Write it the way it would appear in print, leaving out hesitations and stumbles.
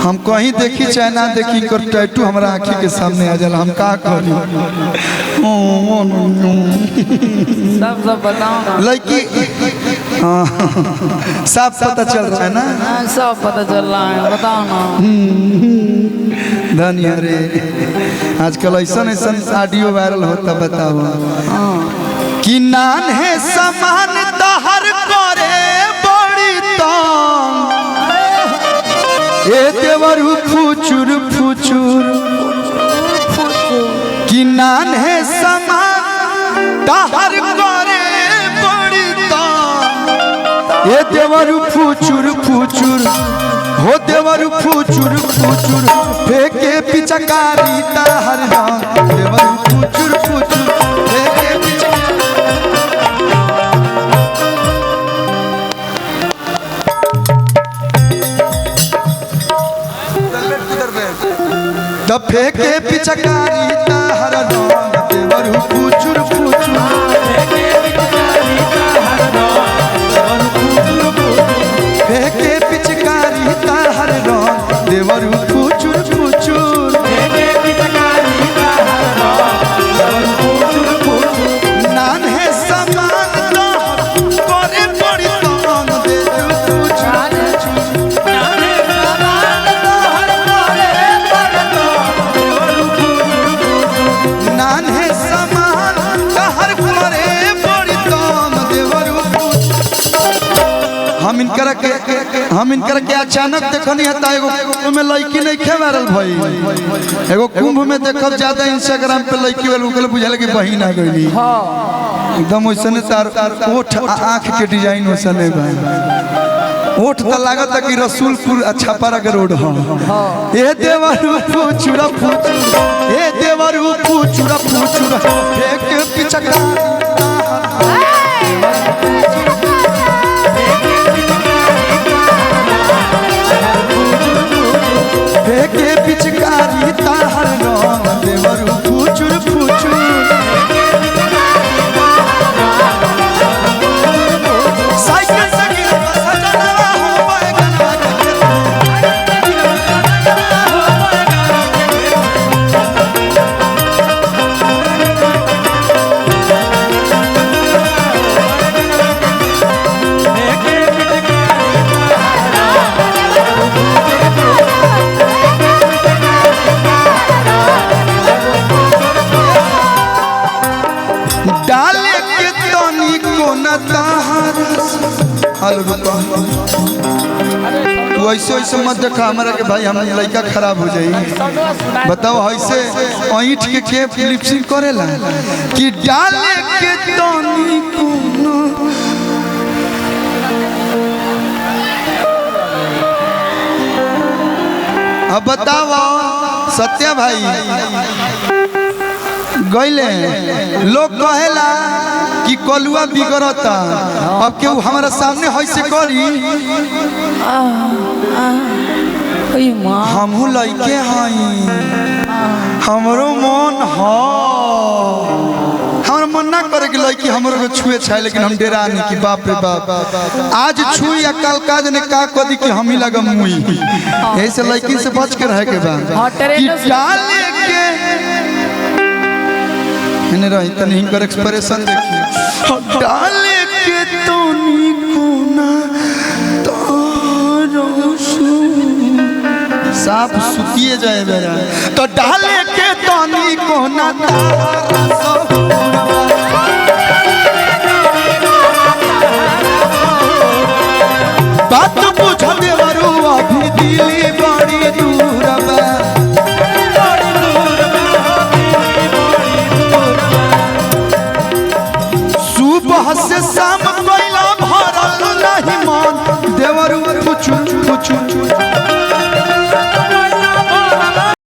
हम कहीं देखी चाहे ना देखी कर टैटू हमारा आँखी के सामने आ जाला, हम का करी? सब बताओ लड़की सब पता चल रहा है ना? सब पता चल रहा है, बताओ ना। धन्य रे, आजकल ऐसा ऐसा ऑडियो वायरल होता, बताओ कि नान है समान दहर करे बड़ी तंग, ए देवरू फुचुर फुचुर कि नान है समान दहर करे बड़ी तंग, ए देवरू फुचुर फुचुर हो देवरू फुचुर फुचुर फेंके पिचकारी दहर रंग, देवरू फुचुर फुचुर फेंके फेंके पिचकारी दहर रंग, देवरू फुचुर फुचुर फेंके पिचकारी दहर रंग, देवरू फुचुर फुचुर नान है समान करे बड़ी तंग, देवरू फुचुर नान है समान दहर करे बड़ी तंग, देवरू हम इनकर के अचानक देखनी हता एगो कुंभ में लड़की नहीं खे वायरल भई, एगो कुंभ में देखब ज्यादा इंस्टाग्राम पे लड़की वाला उनके बुझाले कि बहिन आ गईली। एकदम वैसने तार ओठ आँख के डिजाइन वैसने बा, ओठ तो लागत कि रसूलपुर छपारा के रोड ह। ए देवरू फुचुरा फुचुर, ए देवरू फुचुरा फुचुर फेंक पिचकारी फेंके पिचकारी दहर रंग, देवरू फुचुर फुचुर साइकिल से गिरा सजना हो बैगना डाले के तनी को न तहर तू ऐसे ऐसे मत देखा हमारा के भाई, हम लड़का खराब हो जाई। बताओ ऐसे ऐठ के लिपसिंग करेला कि डाले के तनी को न अब बताओ सत्या भाई गईले लोग कहेला कि कलुआ बिगड़ता, अब केहू हमारा सामने ऐसे करी हमहू लइके हई, हमरो मन हमारा मन ना करे कि लड़की हमरो को छुए छाए, लेकिन हम डेरा नहीं कि बाप रे बाप आज छुई या कल का जने का कदी कि हम ही लगा मुई, ऐसे लड़की से बच के रहे के बा कि डाले के मैंने रही तनी हिंकर एक्सप्रेशन देखी डाले के तनी कोना साफ सुतिए जाए बेरा, तो डाले के तनी कोना